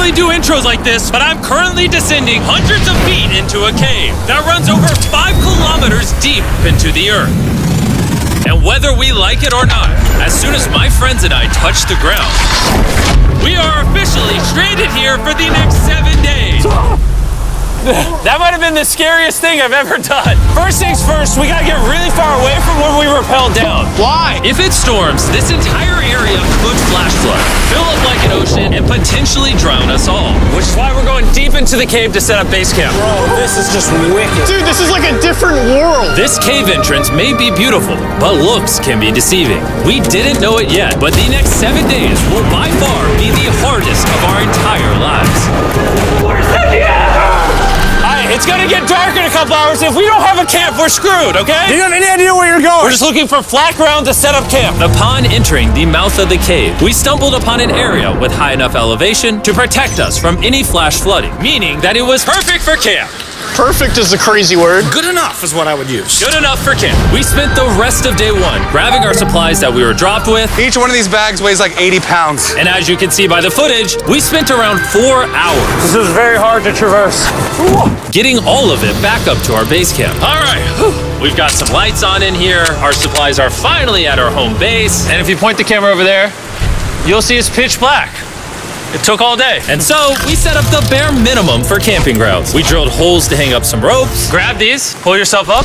normally do intros like this, but I'm currently descending hundreds of feet into a cave that runs over 5 kilometers deep into the earth. And whether we like it or not, as soon as my friends and I touch the ground, we are officially stranded here for the next 7 days. That might have been the scariest thing I've ever done. First things first, we gotta get really far away from where we rappelled down. Why? If it storms, this entire area could flash flood, fill up like an ocean, and potentially drown us all. Which is why we're going deep into the cave to set up base camp. Bro, this is just wicked. Dude, this is like a different world. This cave entrance may be beautiful, but looks can be deceiving. We didn't know it yet, but the next 7 days will by far be the hardest of our entire lives. Where's the It's gonna get dark in a couple hours. If we don't have a camp, we're screwed, okay? Do you have any idea where you're going? We're just looking for flat ground to set up camp. Upon entering the mouth of the cave, we stumbled upon an area with high enough elevation to protect us from any flash flooding, meaning that it was perfect for camp. Perfect is a crazy word. Good enough is what I would use. Good enough for camp. We spent the rest of day one grabbing our supplies that we were dropped with. Each one of these bags weighs like 80 pounds. And as you can see by the footage, we spent around 4 hours. This is very hard to traverse. Getting all of it back up to our base camp. All right, we've got some lights on in here. Our supplies are finally at our home base. And if you point the camera over there, you'll see it's pitch black. It took all day. And so we set up the bare minimum for camping grounds. We drilled holes to hang up some ropes. Grab these, pull yourself up.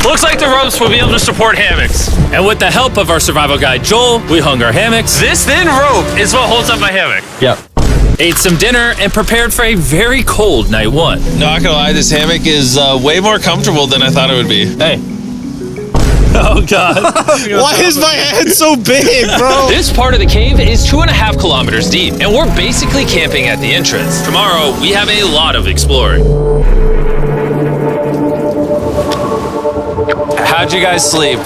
Looks like the ropes will be able to support hammocks. And with the help of our survival guide, Joel, we hung our hammocks. This thin rope is what holds up my hammock. Yep. Ate some dinner and prepared for a very cold night one. Not gonna lie, this hammock is way more comfortable than I thought it would be. Hey. Oh, God. Why is my head so big, bro? This part of the cave is 2.5 kilometers deep, and we're basically camping at the entrance. Tomorrow, we have a lot of exploring. How'd you guys sleep?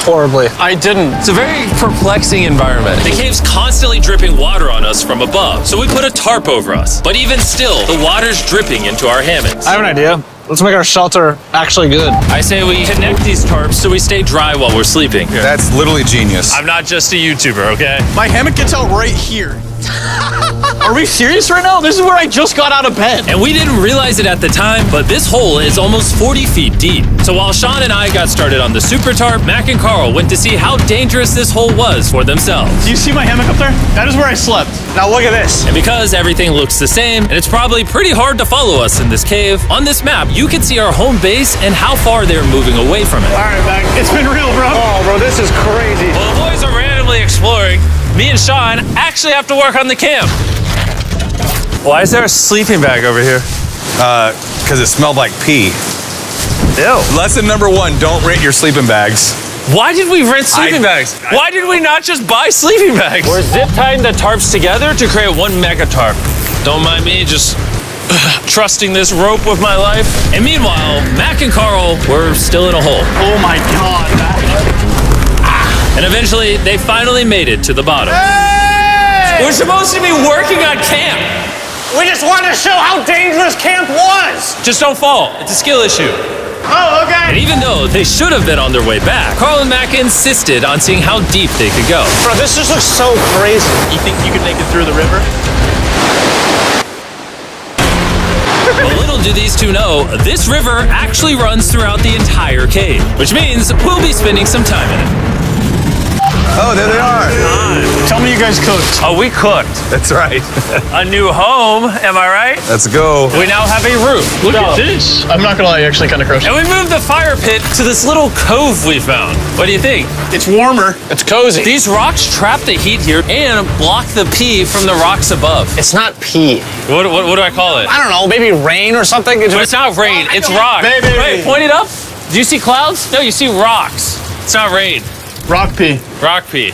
Horribly. I didn't. It's a very perplexing environment. The cave's constantly dripping water on us from above, so we put a tarp over us. But even still, the water's dripping into our hammocks. I have an idea. Let's make our shelter actually good. I say we connect these tarps so we stay dry while we're sleeping. That's literally genius. I'm not just a YouTuber, okay? My hammock gets out right here. Are we serious right now? This is where I just got out of bed. And we didn't realize it at the time, but this hole is almost 40 feet deep. So while Sean and I got started on the super tarp, Mac and Carl went to see how dangerous this hole was for themselves. Do you see my hammock up there? That is where I slept. Now look at this. And because everything looks the same, and it's probably pretty hard to follow us in this cave, on this map, you can see our home base and how far they're moving away from it. All right, Mac. It's been real, bro. Oh, bro, this is crazy. While the boys are randomly exploring, me and Sean actually have to work on the camp. Why is there a sleeping bag over here? Because it smelled like pee. Ew. Lesson number 1, don't rent your sleeping bags. Why did we rent sleeping bags? Why did we not just buy sleeping bags? We're zip tying the tarps together to create one mega tarp. Don't mind me just trusting this rope with my life. And meanwhile, Mac and Carl were still in a hole. Oh my God, Mac. And eventually, they finally made it to the bottom. Hey! We're supposed to be working on camp. We just wanted to show how dangerous camp was. Just don't fall. It's a skill issue. Oh, okay. And even though they should have been on their way back, Carl and Mac insisted on seeing how deep they could go. Bro, this just looks so crazy. You think you could make it through the river? But little do these two know, this river actually runs throughout the entire cave, which means we'll be spending some time in it. Oh, there they are. Tell me you guys cooked. Oh, we cooked. That's right. A new home, am I right? Let's go. We now have a roof. Look at this. I'm not gonna lie, you're actually kind of gross. And we moved the fire pit to this little cove we found. What do you think? It's warmer. It's cozy. These rocks trap the heat here and block the pee from the rocks above. It's not pee. What do I call it? I don't know, maybe rain or something. But it's not rain, it's rock. Baby. Wait, point it up. Do you see clouds? No, you see rocks. It's not rain. Rock pee. Rock pee.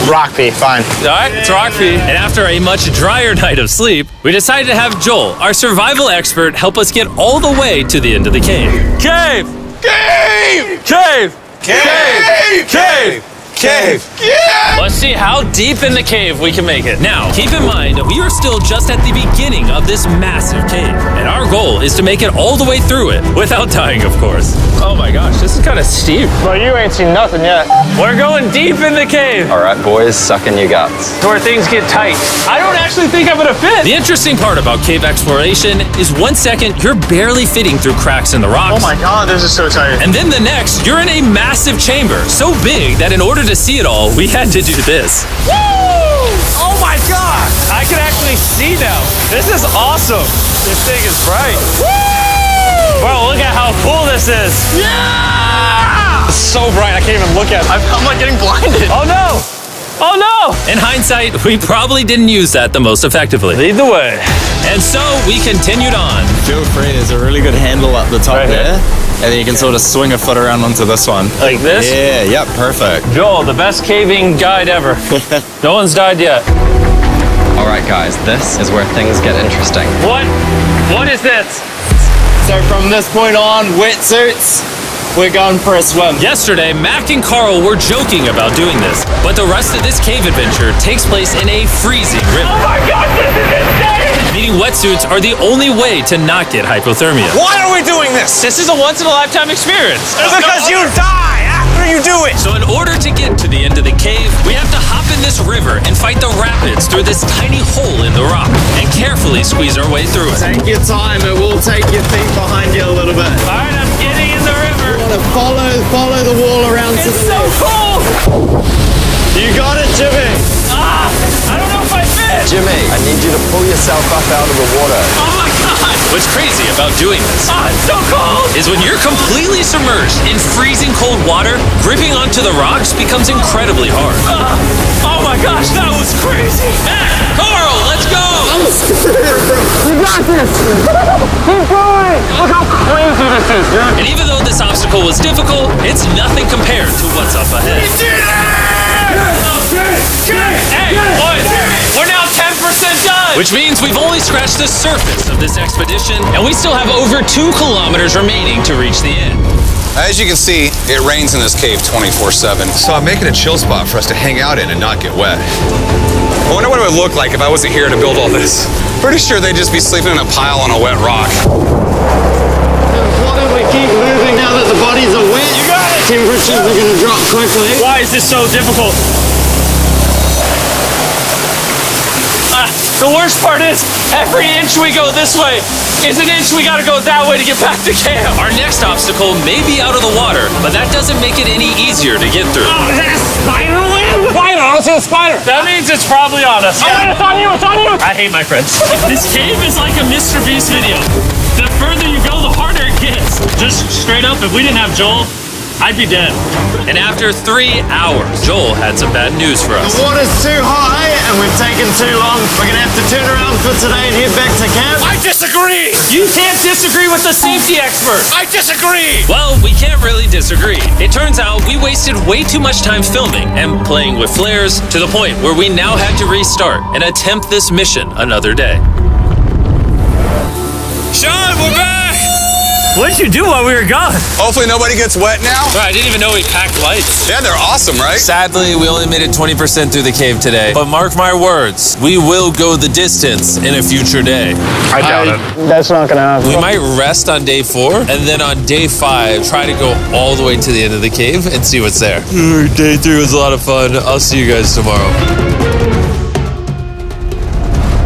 Rock pee, fine. All right, it's rock pee. And after a much drier night of sleep, we decided to have Joel, our survival expert, help us get all the way to the end of the cave. Cave! Cave! Cave! Cave! Cave! Cave! Yeah! Let's see how deep in the cave we can make it. Now, keep in mind, we are still just at the beginning of this massive cave, and our goal is to make it all the way through it, without dying, of course. Oh my gosh, this is kind of steep. Well, you ain't seen nothing yet. We're going deep in the cave. All right, boys, suck in your guts. To where things get tight. I don't actually think I'm gonna fit. The interesting part about cave exploration is 1 second you're barely fitting through cracks in the rocks. Oh my God, this is so tight. And then the next, you're in a massive chamber, so big that in order to see it all, we had to do this. Woo! Oh my God! I can actually see now. This is awesome. This thing is bright. Woo! Bro, look at how cool this is. Yeah! It's so bright, I can't even look at it. I'm like getting blinded. Oh no! Oh no! In hindsight, we probably didn't use that the most effectively. Lead the way. And so we continued on. Feel free, there's a really good handle up the top Right here? there. And then you can sort of swing a foot around onto this one. Like this? Yeah, yep, perfect. Joel, the best caving guide ever. No one's died yet. All right, guys, this is where things get interesting. What? What is this? So from this point on, wetsuits, we're going for a swim. Yesterday, Mac and Carl were joking about doing this, but the rest of this cave adventure takes place in a freezing river. Oh my God, this is insane! Needing wetsuits are the only way to not get hypothermia. Why are we doing this? This is a once-in-a-lifetime experience. Because you die after you do it. So in order to get to the end of the cave, we have to hop in this river and fight the rapids through this tiny hole in the rock and carefully squeeze our way through it. Take your time, it will take your feet behind you a little bit. All right, I'm getting in the river. Follow the wall around to It's the so left. cool. You got it, Jimmy. Ah, I don't know if I fit. Jimmy, I need you to pull yourself up out of the water. Oh my God. What's crazy about doing this Ah, it's so cold. is when you're completely submerged in freezing cold water, gripping onto the rocks becomes incredibly hard. Oh my gosh, that was crazy. Mac, Carl, let's go! Keep going. Look how crazy this is, dude. And even though this obstacle was difficult, it's nothing compared to what's up ahead. Hey, boys, we're now 10% done. Which means we've only scratched the surface of this expedition, and we still have over 2 kilometers remaining to reach the end. As you can see, it rains in this cave 24/7. So I'm making a chill spot for us to hang out in and not get wet. I wonder what it would look like if I wasn't here to build all this. Pretty sure they'd just be sleeping in a pile on a wet rock. Why don't we keep moving now that the bodies are wet? You got it. Temperatures are going to drop quickly. Why is this so difficult? The worst part is, every inch we go this way is an inch we gotta go that way to get back to camp. Our next obstacle may be out of the water, but that doesn't make it any easier to get through. Oh, is that a spider web? Spider, I don't see a spider. That means it's probably on us. Oh, it's on you, it's on you. I hate my friends. This cave is like a Mr. Beast video. The further you go, the harder it gets. Just straight up, if we didn't have Joel, I'd be dead. And after 3 hours, Joel had some bad news for us. The water's too high and we've taken too long. We're going to have to turn around for today and head back to camp. I disagree! You can't disagree with the safety expert. I disagree! Well, we can't really disagree. It turns out we wasted way too much time filming and playing with flares to the point where we now had to restart and attempt this mission another day. Sean, we're back! What did you do while we were gone? Hopefully nobody gets wet now. I didn't even know we packed lights. Yeah, they're awesome, right? Sadly, we only made it 20% through the cave today. But mark my words, we will go the distance in a future day. I doubt it. That's not gonna happen. We might rest on day 4, and then on day 5, try to go all the way to the end of the cave and see what's there. Day 3 was a lot of fun. I'll see you guys tomorrow.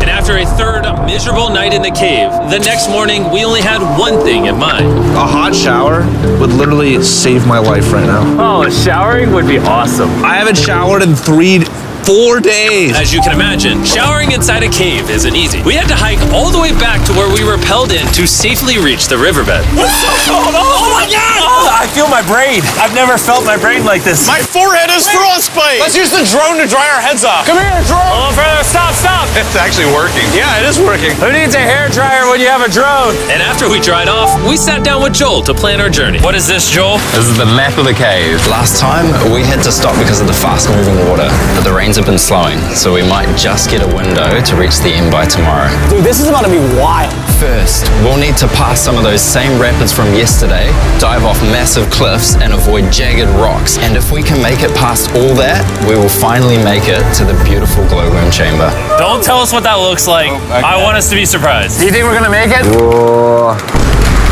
And after a third miserable night in the cave, the next morning we only had one thing in mind. A hot shower would literally save my life right now. Oh, showering would be awesome. I haven't showered in 4 days. As you can imagine, showering inside a cave isn't easy. We had to hike all the way back to where we rappelled in to safely reach the riverbed. Oh my God! I feel my brain. I've never felt my brain like this. My forehead is frostbite. Let's use the drone to dry our heads off. Come here, drone. A little further. Stop, stop. It's actually working. Yeah, it is working. Who needs a hair dryer when you have a drone? And after we dried off, we sat down with Joel to plan our journey. What is this, Joel? This is the map of the cave. Last time, we had to stop because of the fast-moving water, but the rains have been slowing, so we might just get a window to reach the end by tomorrow. Dude, this is about to be wild. First, we'll need to pass some of those same rapids from yesterday, dive off massive cliffs, and avoid jagged rocks. And if we can make it past all that, we will finally make it to the beautiful glowworm chamber. Don't tell us what that looks like. I want us to be surprised. Do you think we're gonna make it?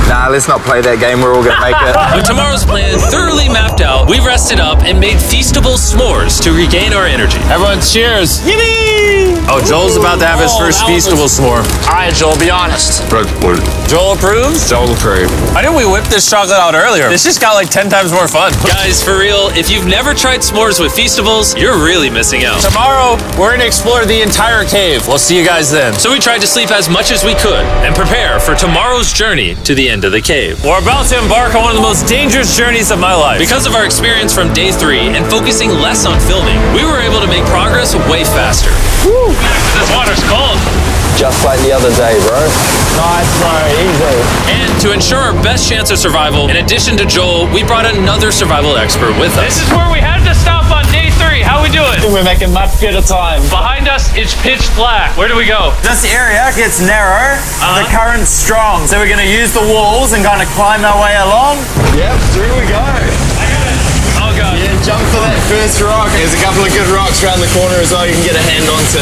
Nah, let's not play that game. We're all gonna make it. With tomorrow's plan thoroughly mapped out, we rested up and made feastable s'mores to regain our energy. Everyone cheers. Oh, Joel's about to have his first feastable s'more. All right, Joel, be honest. Joel approves? Joel approved. Why didn't we whip this chocolate out earlier? This just got like 10 times more fun. Guys, for real, if you've never tried s'mores with Feastables, you're really missing out. Tomorrow, we're gonna explore the entire cave. We'll see you guys then. So we tried to sleep as much as we could and prepare for tomorrow's journey to the end of the cave. We're about to embark on one of the most dangerous journeys of my life. Because of our experience from day 3 and focusing less on filming, we were able to make progress way faster. Woo. This water's cold. Just like the other day, bro. Nice, bro. Easy. And to ensure our best chance of survival, in addition to Joel, we brought another survival expert with This us. is where we had to stop on day 3. How we doing? We're making much good time. Behind us, it's pitch black. Where do we go? This area gets narrow, the current's strong, so we're going to use the walls and kind of climb our way along. Yep, through we go. Oh, God. Yeah, jump for that first rock. There's a couple of good rocks around the corner as well you can get a hand onto.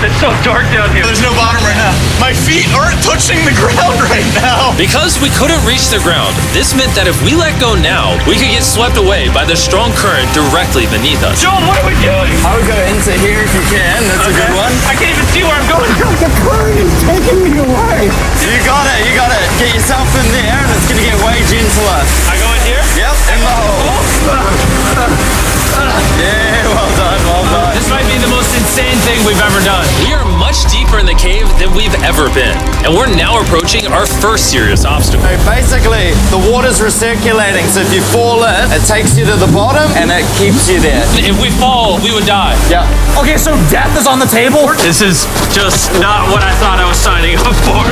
It's so dark down here. There's no bottom right now. My feet aren't touching the ground right now. Because we couldn't reach the ground, this meant that if we let go now, we could get swept away by the strong current directly beneath us. Joel, what are we doing? I would go into here if you can. That's a good one. I can't even see where I'm going. You got it, you got it. Get yourself in there and it's going to get way gentler. I go in here? Yep, in the hole. Yeah, well done, well done. This might be the most insane thing we've ever done. We are much deeper in the cave than we've ever been, and we're now approaching our first serious obstacle. So basically, the water's recirculating, so if you fall in, it takes you to the bottom and it keeps you there. If we fall, we would die. Yeah. Okay, so death is on the table? This is just not what I thought I was signing up for.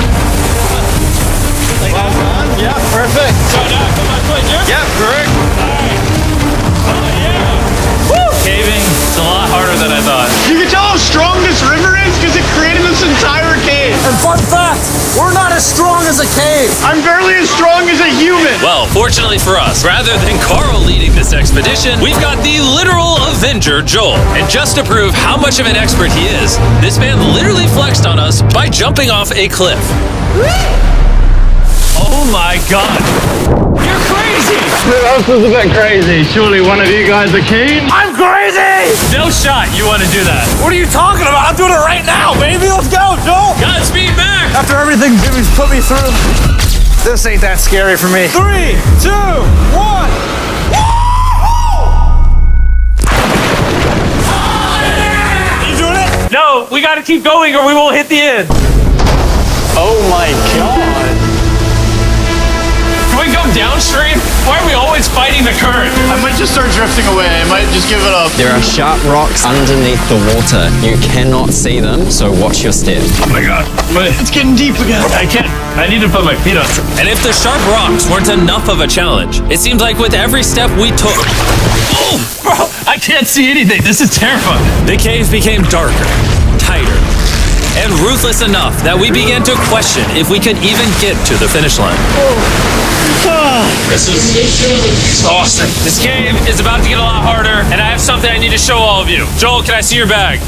Well done. Yeah, perfect. So now I put my foot here? Yep, correct. Caving is a lot harder than I thought. You can tell how strong this river is because it created this entire cave. And fun fact, we're not as strong as a cave. I'm barely as strong as a human. Well, fortunately for us, rather than Carl leading this expedition, we've got the literal Avenger, Joel. And just to prove how much of an expert he is, this man literally flexed on us by jumping off a cliff. Oh my God. You're crazy. This is a bit crazy. Surely one of you guys are keen? I'm crazy. No shot you want to do that. What are you talking about? I'm doing it right now, baby. Let's go, Joel. Godspeed, Mac! After everything Jimmy's put me through, this ain't that scary for me. 3, 2, 1. You doing it? No, we gotta keep going or we won't hit the end. Oh my God. Can we go downstream? Why are we always fighting the current? I might just start drifting away. I might just give it up. There are sharp rocks underneath the water. You cannot see them, so watch your step. Oh my God. It's getting deep again. I can't. I need to put my feet on. And if the sharp rocks weren't enough of a challenge, it seems like with every step we took... Oh, bro, I can't see anything. This is terrifying. The cave became darker, tighter, and ruthless enough that we began to question if we could even get to the finish line. This is exhausting. This cave is about to get a lot harder, and I have something I need to show all of you. Joel, can I see your bag?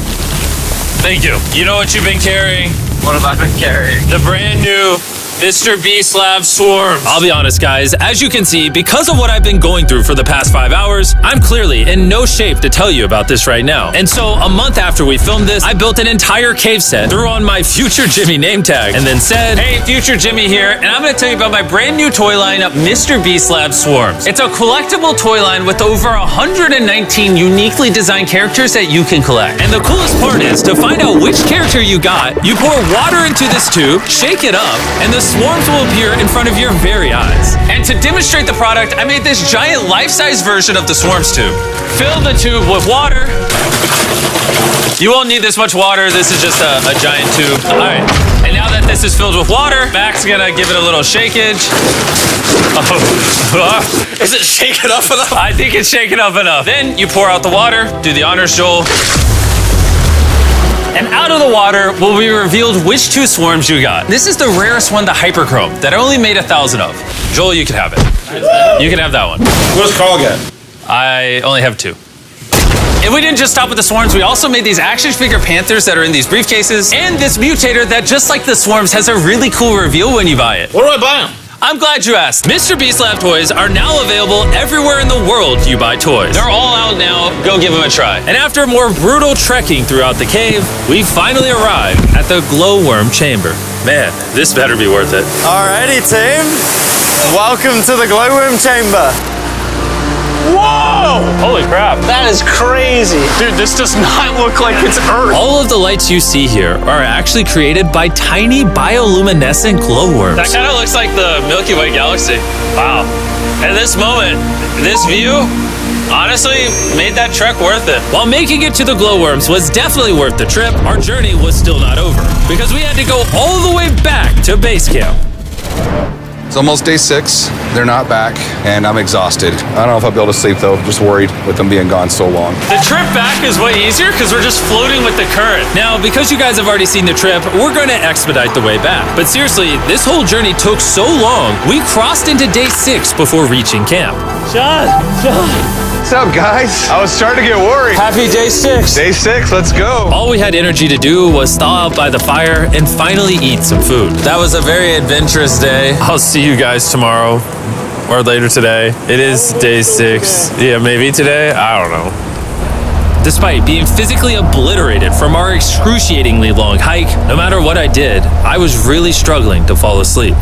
Thank you. You know what you've been carrying? What have I been carrying? The brand new Mr. Beast Lab Swarms. I'll be honest, guys. As you can see, because of what I've been going through for the past 5 hours, I'm clearly in no shape to tell you about this right now. And so, a month after we filmed this, I built an entire cave set, threw on my Future Jimmy name tag, and then said, "Hey, Future Jimmy here, and I'm going to tell you about my brand new toy line, Mr. Beast Lab Swarms. It's a collectible toy line with over 119 uniquely designed characters that you can collect. And the coolest part is, to find out which character you got, you pour water into this tube, shake it up, and the swarms will appear in front of your very eyes. And to demonstrate the product, I made this giant life-size version of the swarms tube. Fill the tube with water. You won't need this much water. This is just a giant tube. All right. And now that this is filled with water, Mac's gonna give it a little shakeage. Oh. Is it shaken up enough? I think it's shaken up enough. Then you pour out the water. Do the honors, Joel. And out of the water will be revealed which 2 swarms you got. This is the rarest one, the Hyperchrome, that I only made 1,000 of. Joel, you can have it. You can have that one. What does Carl get? I only have 2. And we didn't just stop with the swarms, we also made these action figure panthers that are in these briefcases, and this mutator that, just like the swarms, has a really cool reveal when you buy it. What do I buy him? I'm glad you asked. Mr. Beast Lab toys are now available everywhere in the world you buy toys. They're all out now. Go give them a try. And after more brutal trekking throughout the cave, we finally arrived at the glowworm chamber. Man, this better be worth it. Alrighty, team. Welcome to the glowworm chamber. Whoa! Holy crap. That is crazy. Dude, this does not look like it's Earth. All of the lights you see here are actually created by tiny bioluminescent glowworms. That kind of looks like the Milky Way galaxy. Wow. At this moment, this view honestly made that trek worth it. While making it to the glowworms was definitely worth the trip, our journey was still not over because we had to go all the way back to base camp. It's almost day 6. They're not back, and I'm exhausted. I don't know if I'll be able to sleep, though. I'm just worried with them being gone so long. The trip back is way easier because we're just floating with the current. Now, because you guys have already seen the trip, we're going to expedite the way back. But seriously, this whole journey took so long, we crossed into day 6 before reaching camp. John. What's up, guys? I was starting to get worried. Happy day 6. Day 6, let's go. All we had energy to do was thaw out by the fire and finally eat some food. That was a very adventurous day. I'll see you guys tomorrow or later today. It is day 6. Yeah, maybe today. I don't know. Despite being physically obliterated from our excruciatingly long hike, no matter what I did, I was really struggling to fall asleep.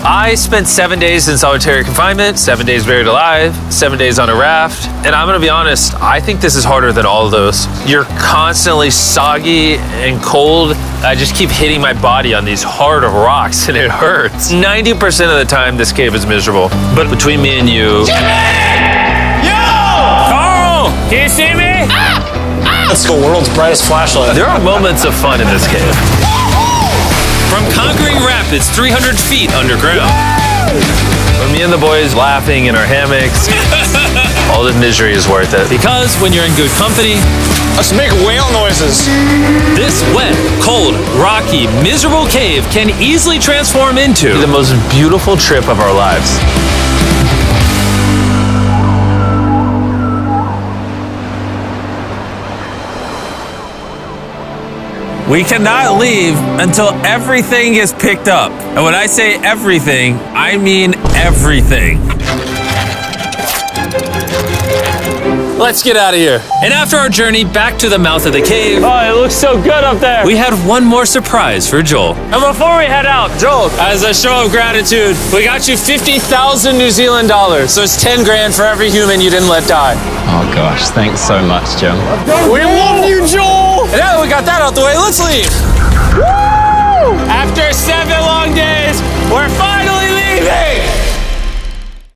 I spent 7 days in solitary confinement, 7 days buried alive, 7 days on a raft, and I'm gonna be honest, I think this is harder than all of those. You're constantly soggy and cold. I just keep hitting my body on these hard rocks and it hurts. 90% of the time, this cave is miserable. But between me and you... Carl! Can you see me? That's the world's brightest flashlight. There are moments of fun in this cave. From conquering rapids 300 feet underground. When me and the boys laughing in our hammocks, all the misery is worth it. Because when you're in good company, Let's make whale noises. this wet, cold, rocky, miserable cave can easily transform into the most beautiful trip of our lives. We cannot leave until everything is picked up. And when I say everything, I mean everything. Let's get out of here. And after our journey back to the mouth of the cave, Oh, it looks so good up there. we had one more surprise for Joel. And before we head out, Joel, as a show of gratitude, we got you 50,000 New Zealand dollars. So it's 10 grand for every human you didn't let die. Oh gosh, thanks so much, Jim. We love you, Joel! And now that we got that out the way, let's leave. Woo! After 7 long days, we're finally